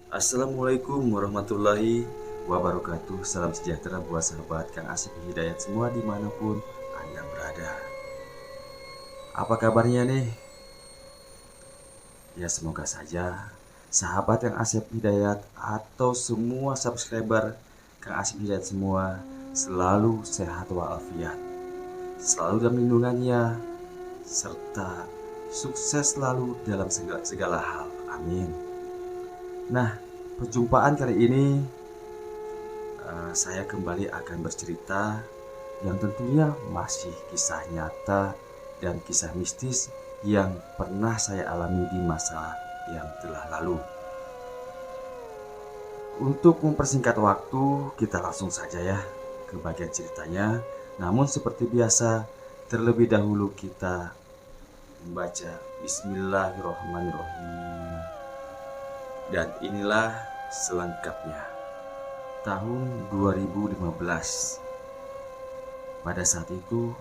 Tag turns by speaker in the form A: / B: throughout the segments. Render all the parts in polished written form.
A: Assalamualaikum warahmatullahi wabarakatuh. Salam sejahtera buat sahabat Kang Asep Hidayat semua dimanapun Anda berada. Apa kabarnya nih? Ya semoga saja sahabat Kang Asep Hidayat atau semua subscriber Kang Asep Hidayat semua selalu sehat walafiat, selalu dalam lindungannya, serta sukses selalu dalam segala hal. Amin. Nah, perjumpaan kali ini saya kembali akan bercerita yang tentunya masih kisah nyata dan kisah mistis yang pernah saya alami di masa yang telah lalu. Untuk mempersingkat waktu, kita langsung saja ya ke bagian ceritanya. Namun seperti biasa, terlebih dahulu kita membaca Bismillahirrahmanirrahim. Dan inilah selengkapnya. Tahun 2015. Pada saat itu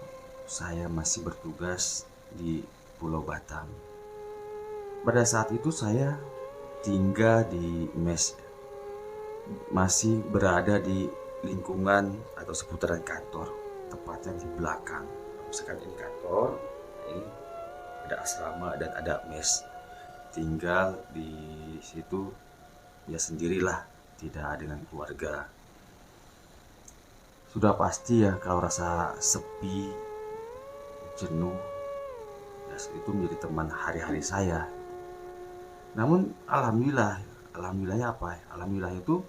A: saya masih bertugas di Pulau Batam. Pada saat itu saya tinggal di mes, masih berada di lingkungan atau seputaran kantor, tepatnya di belakang. Misalkan ini kantor, ini ada asrama dan ada mes. Tinggal di situ ya sendirilah, tidak dengan keluarga. Sudah pasti ya kalau rasa sepi, jenuh, ya itu menjadi teman hari-hari saya. Namun alhamdulillahnya apa? Alhamdulillah itu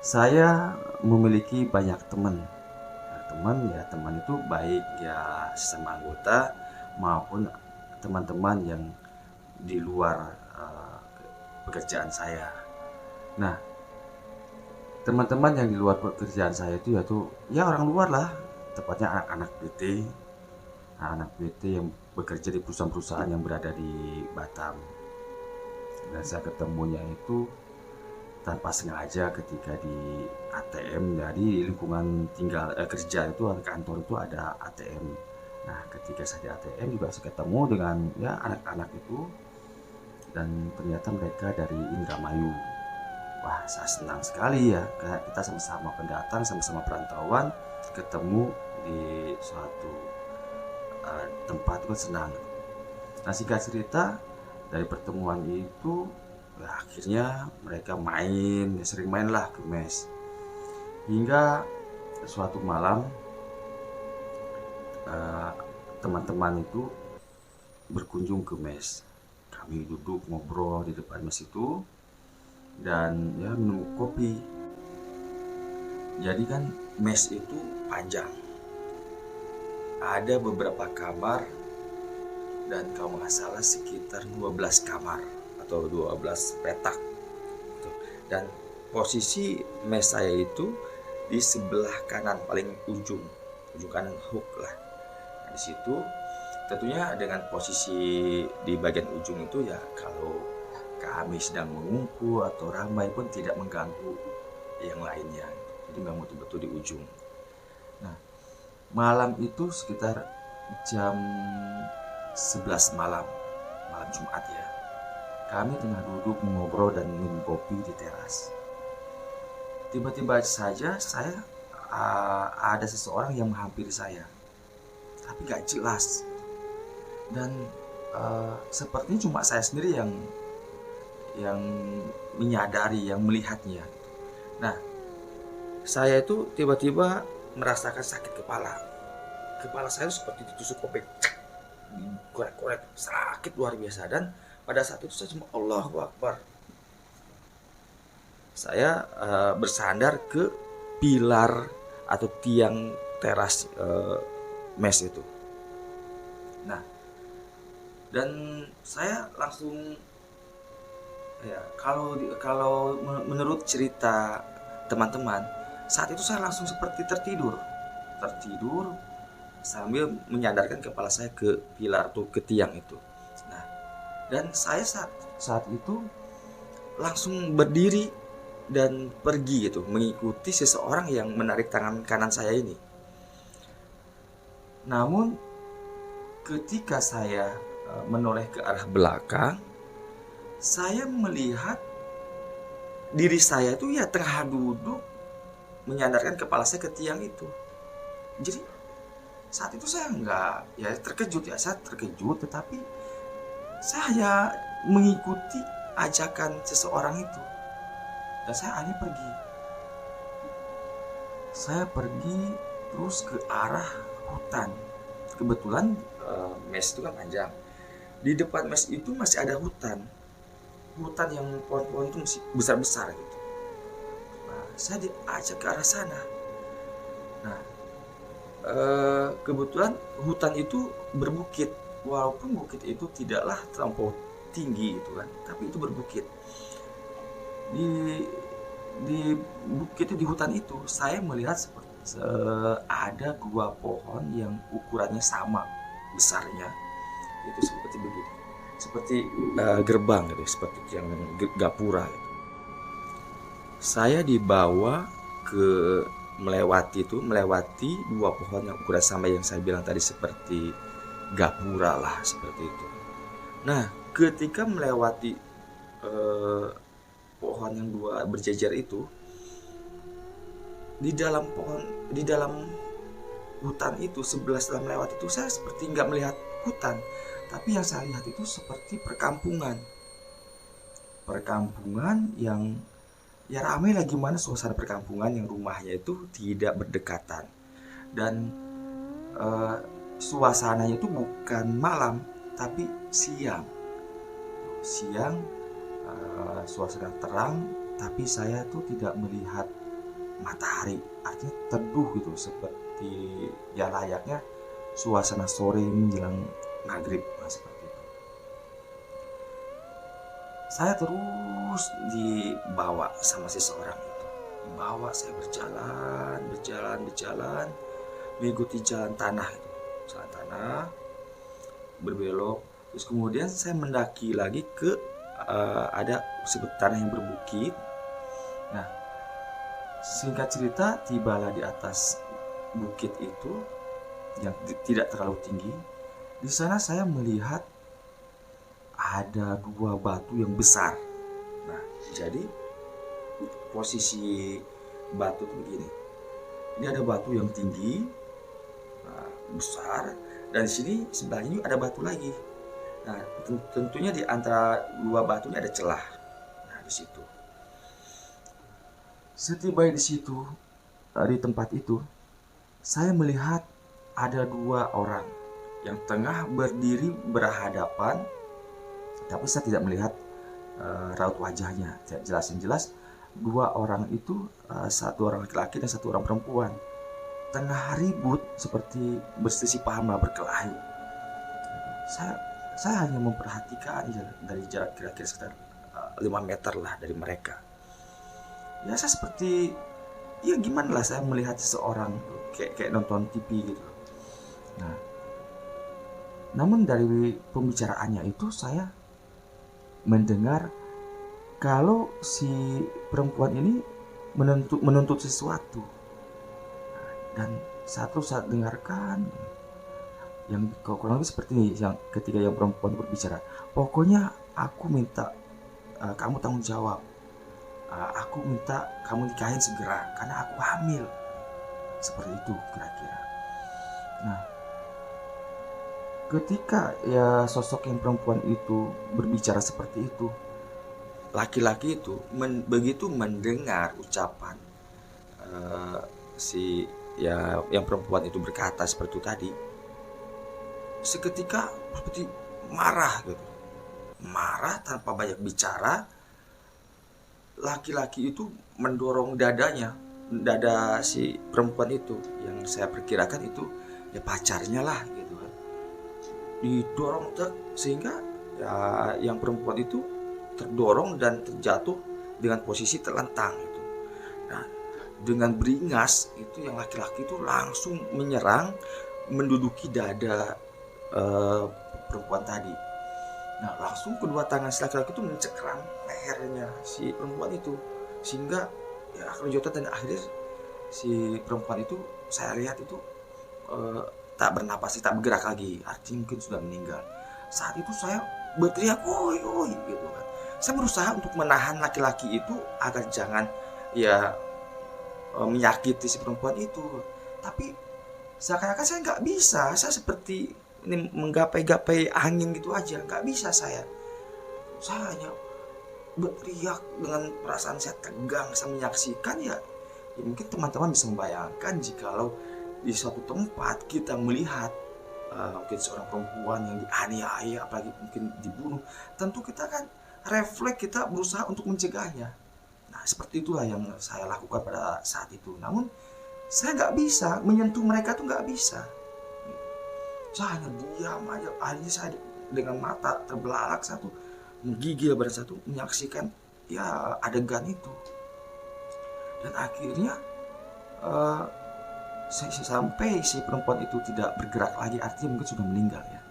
A: saya memiliki banyak teman. Teman itu baik ya sesama anggota maupun teman-teman yang di luar pekerjaan saya. Nah, teman-teman yang di luar pekerjaan saya itu yaitu ya orang luar lah, tepatnya anak-anak PT, anak PT yang bekerja di perusahaan-perusahaan yang berada di Batam. Dan saya ketemunya itu tanpa sengaja ketika di ATM. Jadi lingkungan tinggal kerja itu kantor itu ada ATM. Nah, ketika saya di ATM juga saya ketemu dengan ya anak-anak itu dan ternyata mereka dari Indramayu. Wah, saya senang sekali ya karena kita sama-sama pendatang, sama-sama perantauan, ketemu di suatu tempat itu senang. Nah, singkat cerita dari pertemuan itu ya, akhirnya mereka sering main lah ke mes. Hingga suatu malam eh, teman-teman itu berkunjung ke mes. Kami duduk ngobrol di depan mes itu dan ya minum kopi. Jadi kan mes itu panjang. Ada beberapa kamar dan kalau nggak salah sekitar 12 kamar atau 12 petak. Dan posisi mes saya itu di sebelah kanan paling ujung kanan hook lah. Nah, di situ tentunya dengan posisi di bagian ujung itu ya kalau kami sedang mengumpul atau ramai pun tidak mengganggu yang lainnya. Jadi memang betul-betul di ujung. Nah, malam itu sekitar jam 11 malam, malam Jumat ya. Kami tengah duduk mengobrol dan minum kopi di teras. Tiba-tiba saja ada seseorang yang menghampiri saya, tapi gak jelas. Dan sepertinya cuma saya sendiri yang menyadari, yang melihatnya. Nah, saya itu tiba-tiba merasakan sakit kepala. Kepala saya seperti ditusuk kopek, korek-korek, sakit luar biasa. Dan pada saat itu saya cuma Allahu Akbar. Saya bersandar ke pilar atau tiang teras mes itu. Nah, dan saya langsung ya kalau menurut cerita teman-teman, saat itu saya langsung seperti tertidur sambil menyadarkan kepala saya ke pilar tuh, ke tiang itu. Nah, dan saya saat itu langsung berdiri dan pergi gitu, mengikuti seseorang yang menarik tangan kanan saya ini. Namun ketika saya menoleh ke arah belakang, saya melihat diri saya itu ya tengah duduk menyandarkan kepala saya ke tiang itu. Jadi saat itu saya nggak, ya terkejut, ya saya terkejut, tetapi saya mengikuti ajakan seseorang itu dan saya akhirnya pergi. Saya pergi terus ke arah hutan. Kebetulan mes itu kan panjang. Di depan mes itu masih ada hutan. Hutan yang pohon-pohon itu masih besar-besar gitu. Nah, saya diajak ke arah sana. Nah, kebetulan hutan itu berbukit. Walaupun bukit itu tidaklah terlampau tinggi gitu kan, tapi itu berbukit. Di bukit itu, di hutan itu, saya melihat seperti ada dua pohon yang ukurannya sama besarnya. Itu seperti begitu, seperti gerbang gitu, seperti yang gapura gitu. Saya dibawa ke melewati dua pohon yang ukuran sama yang saya bilang tadi, seperti gapura lah, seperti itu. Nah, ketika melewati pohon yang dua berjejer itu, di dalam hutan itu, sebelah setelah melewati itu, saya seperti nggak melihat hutan, tapi yang saya lihat itu seperti perkampungan yang ya ramai lah, gimana suasana perkampungan yang rumahnya itu tidak berdekatan, dan suasananya itu bukan malam tapi siang, suasana terang, tapi saya tuh tidak melihat matahari, artinya teduh gitu, seperti ya layaknya suasana sore menjelang maghrib, seperti itu. Saya terus dibawa sama seseorang itu, saya berjalan mengikuti jalan tanah itu, berbelok, terus kemudian saya mendaki lagi ke ada sebuah tanah yang berbukit. Nah, singkat cerita, tibalah di atas bukit itu yang tidak terlalu tinggi. Di sana saya melihat ada dua batu yang besar. Nah, jadi posisi batu itu begini. Ini ada batu yang tinggi, besar, dan di sini sebelahnya ada batu lagi. Nah, tentunya di antara dua batu ini ada celah. Nah, di situ. Setiba di situ, di tempat itu, saya melihat ada dua orang yang tengah berdiri berhadapan, tapi saya tidak melihat raut wajahnya. Tidak jelas, yang jelas dua orang itu, satu orang laki-laki dan satu orang perempuan, tengah ribut, seperti berselisih paham lah, berkelahi. Saya hanya memperhatikan dari jarak kira-kira sekitar 5 meter lah dari mereka. Ya saya seperti, ya gimana lah, saya melihat seseorang kayak nonton TV gitu. Nah, namun dari pembicaraannya itu saya mendengar kalau si perempuan ini menuntut sesuatu. Dan saat dengarkan, yang kurang lebih seperti ini, yang ketika yang perempuan berbicara, pokoknya aku minta kamu tanggung jawab, aku minta kamu nikahin segera karena aku hamil, seperti itu kira-kira. Nah, ketika ya sosok yang perempuan itu berbicara seperti itu, laki-laki itu begitu mendengar ucapan si ya yang perempuan itu berkata seperti itu tadi, seketika seperti marah gitu, marah tanpa banyak bicara. Laki-laki itu mendorong dada si perempuan itu, yang saya perkirakan itu ya pacarnya lah gitu kan, didorong sehingga ya yang perempuan itu terdorong dan terjatuh dengan posisi terlentang gitu. Nah, dengan beringas itu yang laki-laki itu langsung menyerang, menduduki dada perempuan tadi. Nah, langsung kedua tangan si laki-laki itu mencekram lehernya si perempuan itu, sehingga ya kerujutan, dan akhirnya si perempuan itu saya lihat itu tak bernapas, tak bergerak lagi, artinya mungkin sudah meninggal. Saat itu saya berteriak, "Woi, woi," gitu kan. Saya berusaha untuk menahan laki-laki itu agar jangan ya menyakiti si perempuan itu. Tapi seakan-akan saya nggak bisa. Saya seperti ini menggapai-gapai angin gitu aja. Nggak bisa saya. Saya hanya berteriak dengan perasaan saya tegang. Saya menyaksikan ya mungkin teman-teman bisa membayangkan jikalau di suatu tempat kita melihat mungkin seorang perempuan yang dianiaya, apalagi mungkin dibunuh, tentu kita kan refleks, kita berusaha untuk mencegahnya. Nah, seperti itulah yang saya lakukan pada saat itu. Namun saya nggak bisa menyentuh mereka, tuh nggak bisa. Saya hanya diam aja. Akhirnya saya dengan mata terbelalak satu, menggigil pada satu, menyaksikan ya adegan itu. Dan akhirnya sampai si perempuan itu tidak bergerak lagi, artinya mungkin sudah meninggal ya.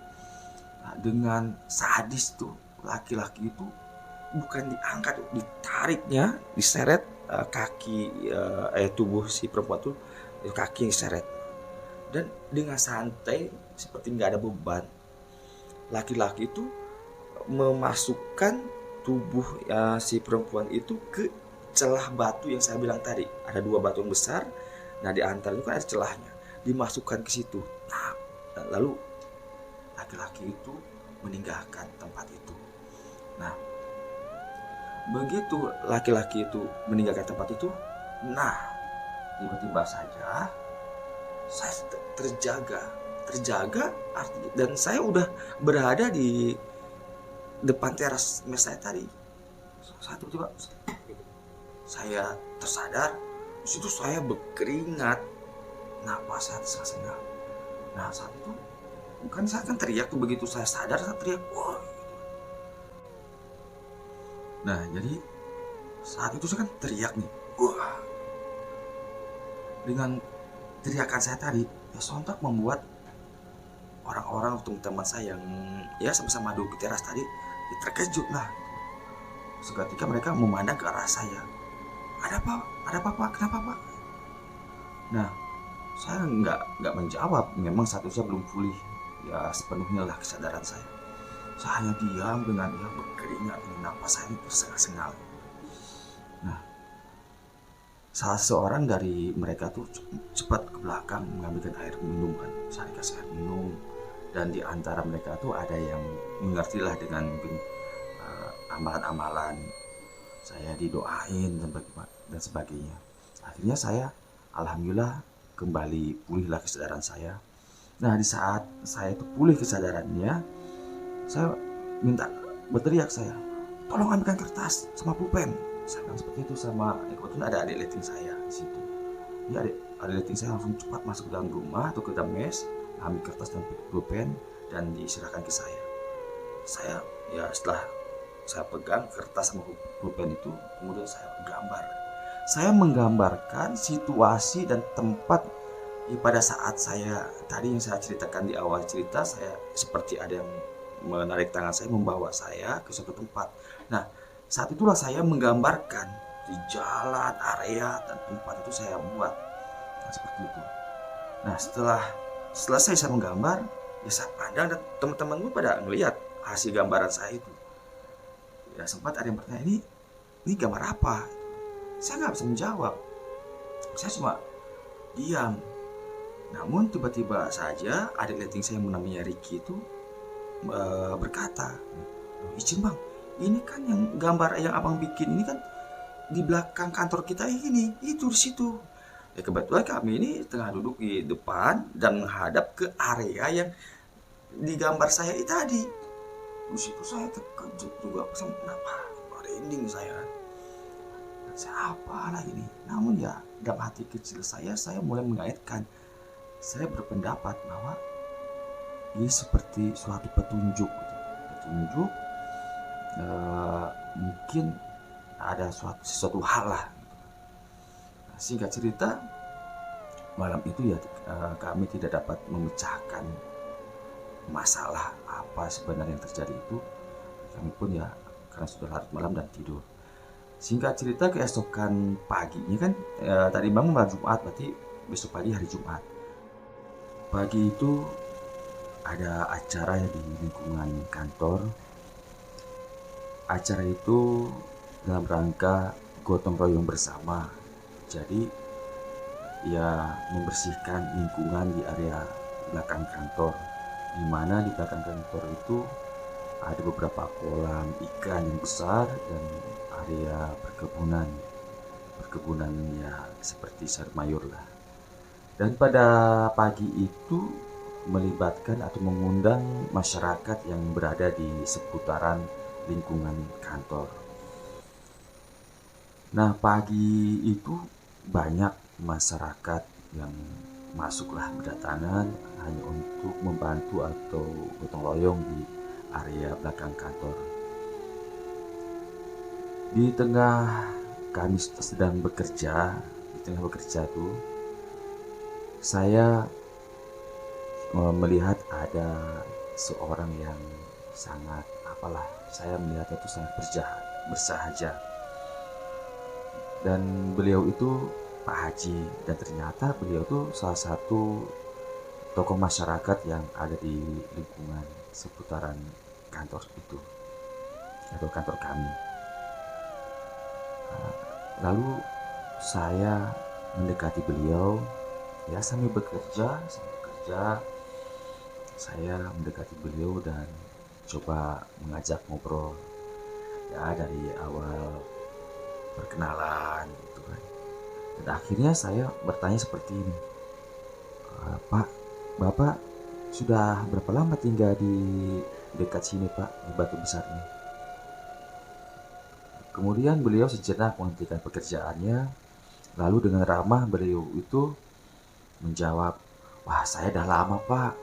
A: Nah, dengan sadis tuh laki-laki itu bukan diangkat, ditariknya, diseret kaki tubuh si perempuan tuh, kaki diseret. Dan dengan santai seperti nggak ada beban, laki-laki itu memasukkan tubuh si perempuan itu ke celah batu yang saya bilang tadi. Ada 2 batu yang besar. Nah, di antara itu kan ada celahnya, dimasukkan ke situ. Nah, lalu laki-laki itu meninggalkan tempat itu. Nah, begitu laki-laki itu meninggalkan tempat itu, nah tiba-tiba saja saya terjaga artinya, dan saya udah berada di depan teras mes saya tadi. Saya tiba-tiba saya tersadar. Di situ saya berkeringat, napas saya tersengal. Nah, saat itu bukan saya kan teriak tuh, begitu saya sadar saya teriak, wah. Nah, jadi saat itu saya kan teriak nih, wah. Dengan teriakan saya tadi, ya sontak membuat orang-orang teman-teman saya yang ya sama-sama duduk di teras tadi ya terkejut lah. Seketika mereka memandang ke arah saya. Ada apa Pak? Kenapa Pak? Nah, saya nggak menjawab. Memang saat itu saya belum pulih ya sepenuhnya lah kesadaran saya. Saya hanya diam dengan berkeringat, napas saya tersengal-sengal. Nah, salah seorang dari mereka tuh cepat ke belakang mengambilkan air minum kan. Saya dikasih air minum, dan di antara mereka tuh ada yang mengertilah dengan mungkin amalan-amalan. Saya didoain dan sebagainya. Akhirnya saya alhamdulillah kembali pulihlah kesadaran saya. Nah, di saat saya itu pulih kesadarannya, saya minta berteriak, saya tolong ambilkan kertas sama pulpen. Saya bilang seperti itu sama, kebetulan ada adik leting saya di situ. Ya, adik leting saya langsung cepat masuk ke dalam rumah atau ke dalam mes, ambil kertas dan pulpen dan diserahkan ke saya. Saya ya setelah saya pegang kertas sama pulpen itu, kemudian saya gambar. Saya menggambarkan situasi dan tempat pada saat saya tadi yang saya ceritakan di awal cerita, saya seperti ada yang menarik tangan saya, membawa saya ke suatu tempat. Nah, saat itulah saya menggambarkan di jalan, area, dan tempat itu saya buat. Nah, seperti itu. Nah, setelah selesai saya menggambar, ya saya pandang dan teman-teman gue pada ngelihat hasil gambaran saya itu. Ya sempat ada yang bertanya, ini gambar apa? Saya nggak bisa menjawab. Saya cuma diam. Namun tiba-tiba saja adik leting saya yang namanya Ricky itu berkata, izin bang, ini kan yang gambar yang abang bikin ini kan di belakang kantor kita ini, itu di situ. Ya kebetulan kami ini tengah duduk di depan dan menghadap ke area yang digambar saya itu tadi. Di situ saya terkejut juga, kenapa merinding saya. Saya apalah ini. Namun ya dalam hati kecil saya mulai mengaitkan. Saya berpendapat bahwa ini seperti suatu petunjuk, mungkin ada sesuatu hal lah. Nah, singkat cerita, malam itu ya kami tidak dapat memecahkan masalah apa sebenarnya yang terjadi itu. Kami pun ya karena sudah larut malam dan tidur. Singkat cerita, keesokan paginya kan tadi bangun malam Jumat, berarti besok pagi hari Jumat. Pagi itu ada acara di lingkungan kantor. acara itu dalam rangka gotong royong bersama. Jadi ya membersihkan lingkungan di area belakang kantor, di mana di belakang kantor itu ada beberapa kolam ikan yang besar dan area perkebunan ya seperti sayur mayur lah. Dan pada pagi itu melibatkan atau mengundang masyarakat yang berada di seputaran lingkungan kantor. Nah, pagi itu banyak masyarakat yang masuklah berdatangan hanya untuk membantu atau gotong royong di area belakang kantor. Di tengah kami sedang bekerja, tuh saya melihat ada seorang yang sangat saya melihatnya itu sangat bersahaja. Dan beliau itu Pak Haji, dan ternyata beliau itu salah satu tokoh masyarakat yang ada di lingkungan seputaran kantor itu atau kantor kami. Lalu saya mendekati beliau ya sambil bekerja saya mendekati beliau dan coba mengajak ngobrol ya dari awal perkenalan gitu kan. Dan akhirnya saya bertanya seperti ini, Pak, Bapak sudah berapa lama tinggal di dekat sini Pak, di Batu Besar ini? Kemudian beliau sejenak menghentikan pekerjaannya, lalu dengan ramah beliau itu menjawab, wah saya dah lama Pak,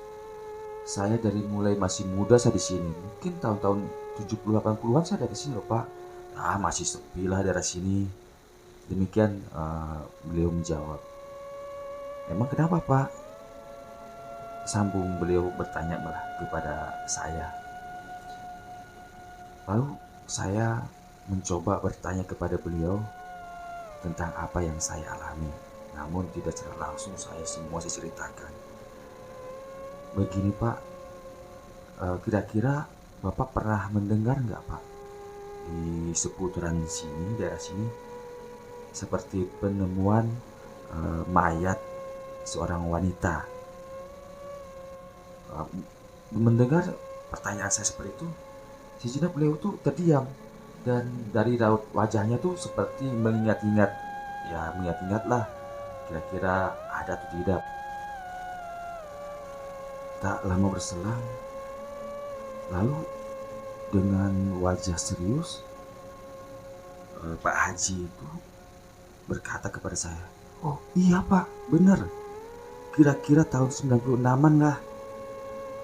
A: saya dari mulai masih muda saya di sini, mungkin tahun-tahun 70-80-an saya dari sini loh Pak. Masih sepi lah daerah sini. Demikian beliau menjawab. Emang kenapa Pak? Sambung beliau bertanya malah kepada saya. Lalu saya mencoba bertanya kepada beliau tentang apa yang saya alami. Namun tidak secara langsung saya ceritakan. Begini Pak, kira-kira Bapak pernah mendengar nggak Pak, di seputaran sini, daerah sini, seperti penemuan mayat seorang wanita? Mendengar pertanyaan saya seperti itu, sejenak beliau tuh terdiam, dan dari raut wajahnya tuh seperti mengingat-ingat lah kira-kira ada atau tidak. Tak lama berselang, lalu dengan wajah serius Pak Haji itu berkata kepada saya, oh iya Pak, benar, kira-kira tahun 96-an lah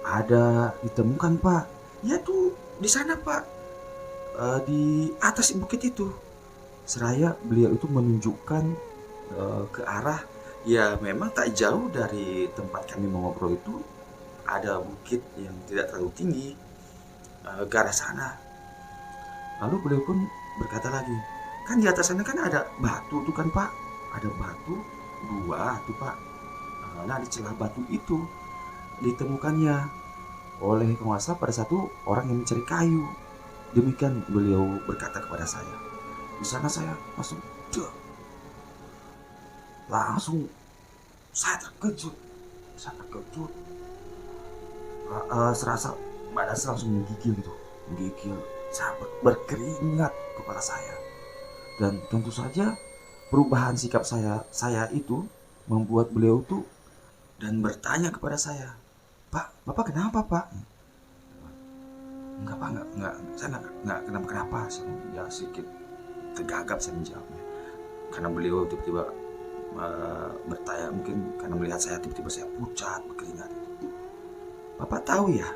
A: ada ditemukan Pak. Ya tuh di sana Pak, di atas bukit itu. Seraya beliau itu menunjukkan ke arah, ya memang tak jauh dari tempat kami mengobrol itu ada bukit yang tidak terlalu tinggi, ke arah sana. Lalu beliau pun berkata lagi, kan di atas sana kan ada batu tuh kan Pak, ada batu 2 tuh Pak. Nah di celah batu itu ditemukannya oleh kalau nggak salah pada satu orang yang mencari kayu. Demikian beliau berkata kepada saya. Di sana saya langsung saya terkejut, serasa badan saya langsung menggigil, sampai berkeringat kepala saya. Dan tentu saja perubahan sikap saya itu membuat beliau tuh dan bertanya kepada saya, Pak, Bapak kenapa Pak? Enggak Pak, enggak, saya enggak kenapa-kenapa. Ya sedikit tergagap saya menjawabnya, karena beliau tiba-tiba bertanya, mungkin karena melihat saya tiba-tiba saya pucat berkeringat. Bapak tahu ya?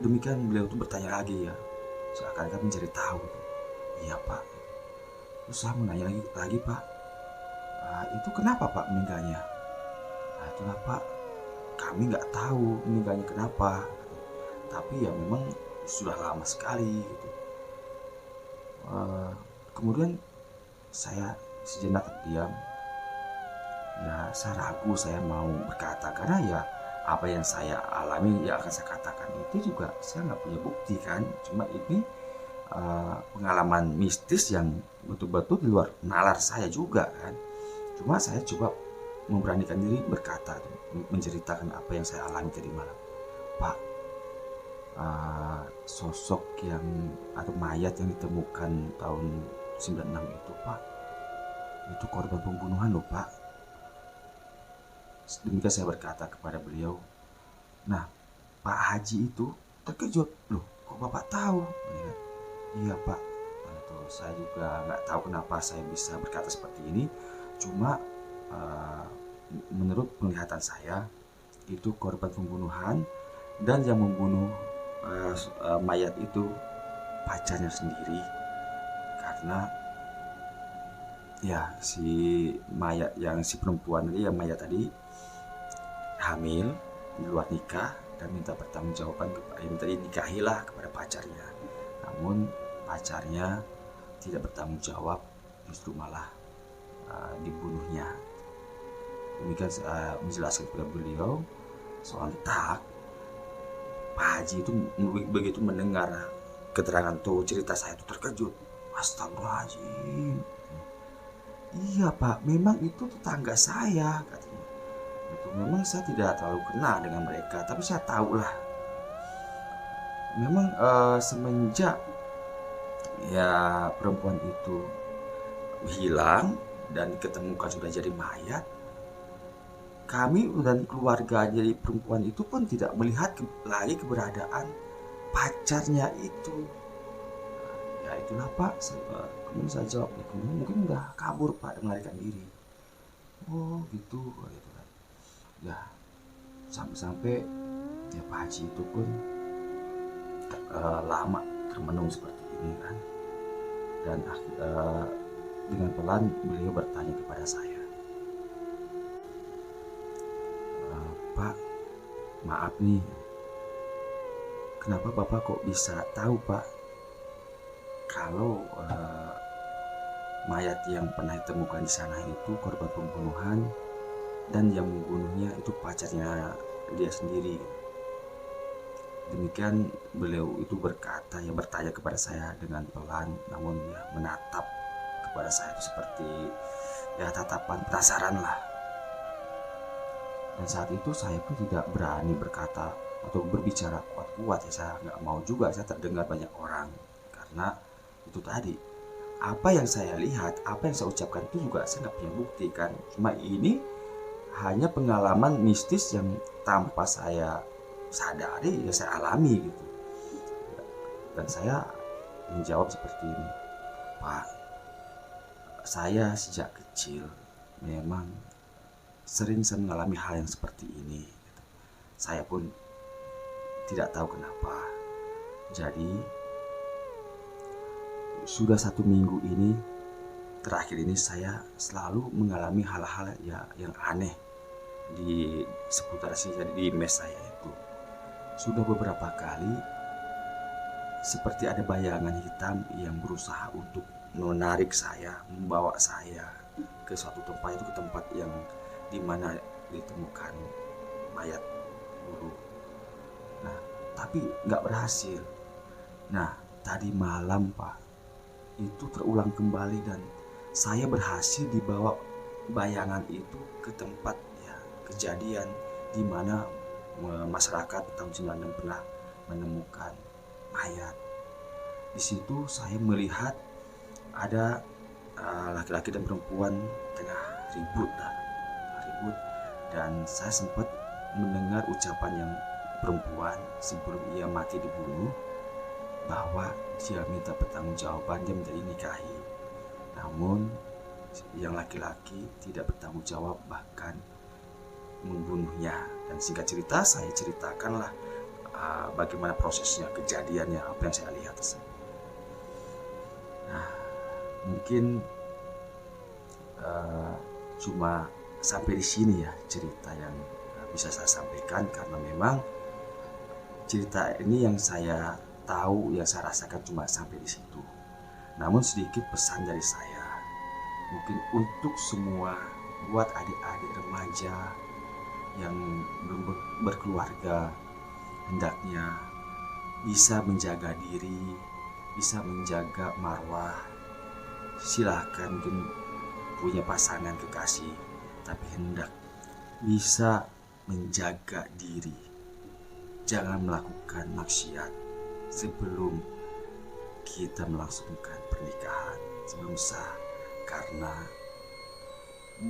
A: Demikian beliau tuh bertanya lagi ya, seakan-akan mencari tahu. Iya Pak. Terus saya menanya lagi Pak, itu kenapa Pak meninggalnya? Itulah Pak, kami nggak tahu meninggalnya kenapa, tapi ya memang sudah lama sekali gitu. Kemudian saya sejenak terdiam. Ya saya ragu saya mau berkata, karena ya apa yang saya alami ya akan saya katakan itu juga saya nggak punya bukti kan. Cuma ini pengalaman mistis yang betul-betul di luar nalar saya juga kan. Cuma saya coba memberanikan diri berkata, menceritakan apa yang saya alami tadi malam. Pak, sosok yang atau mayat yang ditemukan tahun 96 itu Pak, itu korban pembunuhan loh Pak. Demikian saya berkata kepada beliau. Nah, Pak Haji itu terkejut, loh kok Bapak tahu? Iya Pak, saya juga nggak tahu kenapa saya bisa berkata seperti ini. Cuma menurut penglihatan saya itu korban pembunuhan, dan yang membunuh mayat itu pacarnya sendiri, karena ya si perempuan tadi, yang mayat tadi hamil di luar nikah dan minta pertanggungjawaban, minta dinikahilah kepada pacarnya. Namun pacarnya tidak bertanggung jawab, justru malah dibunuhnya. Demikian saya menjelaskan kepada beliau. Sontak Pak Haji itu begitu mendengar keterangan itu, cerita saya itu terkejut. Astagfirullahaladzim. Iya Pak, memang itu tetangga saya, katanya. Itu memang saya tidak terlalu kenal dengan mereka, tapi saya tahu lah. Memang semenjak ya perempuan itu hilang dan diketemukan sudah jadi mayat, kami dan keluarga dari perempuan itu pun tidak melihat lagi keberadaan pacarnya itu. Ya itulah Pak, kemudian saya jawab, mungkin udah kabur Pak, melarikan diri. Oh gitu, gitu kan. Ya sampai-sampai ya Pak Haji itu pun lama termenung seperti ini kan. Dan dengan pelan beliau bertanya kepada saya, Pak, maaf nih, kenapa Bapak kok bisa tahu Pak kalau mayat yang pernah ditemukan di sana itu korban pembunuhan dan yang membunuhnya itu pacarnya dia sendiri? Demikian beliau itu berkata, ya bertanya kepada saya dengan pelan, namun ya menatap kepada saya itu seperti ya tatapan penasaran lah. Dan saat itu saya pun tidak berani berkata atau berbicara kuat-kuat, ya saya nggak mau juga saya terdengar banyak orang, karena itu tadi, apa yang saya lihat, apa yang saya ucapkan itu juga saya nggak punya bukti kan. Cuma ini hanya pengalaman mistis yang tanpa saya sadari ya saya alami gitu. Dan saya menjawab seperti ini, Pak, saya sejak kecil memang sering saya mengalami hal yang seperti ini. Saya pun tidak tahu kenapa. Jadi sudah 1 minggu ini, terakhir ini saya selalu mengalami hal-hal yang aneh di seputar sini, di mes saya itu. Sudah beberapa kali seperti ada bayangan hitam yang berusaha untuk menarik saya, membawa saya ke suatu tempat, itu ke tempat yang dimana ditemukan mayat dulu. Nah, tapi nggak berhasil. Nah, tadi malam Pak, itu terulang kembali dan saya berhasil dibawa bayangan itu ke tempat ya kejadian di mana masyarakat tahun 96 pernah menemukan mayat. Di situ saya melihat ada laki-laki dan perempuan tengah ribut, dan saya sempat mendengar ucapan yang perempuan sebelum ia mati dibunuh, bahwa dia minta pertanggungjawaban, dia minta dinikahi. Namun yang laki-laki tidak bertanggung jawab, bahkan membunuhnya. Dan singkat cerita saya ceritakanlah bagaimana prosesnya, kejadiannya, apa yang saya lihat. Nah, mungkin cuma sampai di sini ya cerita yang bisa saya sampaikan, karena memang cerita ini yang saya tahu, yang saya rasakan cuma sampai di situ. Namun sedikit pesan dari saya, mungkin untuk semua, buat adik-adik remaja yang belum berkeluarga, hendaknya bisa menjaga diri bisa menjaga marwah. Silahkan mungkin punya pasangan kekasih, tapi hendak bisa menjaga diri. Jangan melakukan maksiat sebelum kita melangsungkan pernikahan, sebelum sah, karena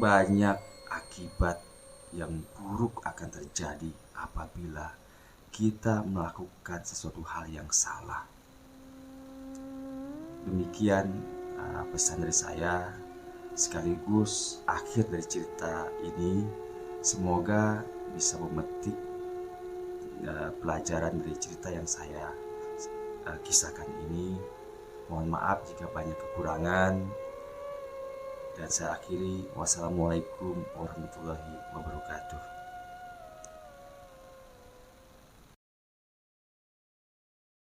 A: banyak akibat yang buruk akan terjadi apabila kita melakukan sesuatu hal yang salah. Demikian pesan dari saya, sekaligus akhir dari cerita ini. Semoga bisa memetik pelajaran dari cerita yang saya kisahkan ini. Mohon maaf jika banyak kekurangan, dan saya akhiri. Wassalamualaikum warahmatullahi wabarakatuh.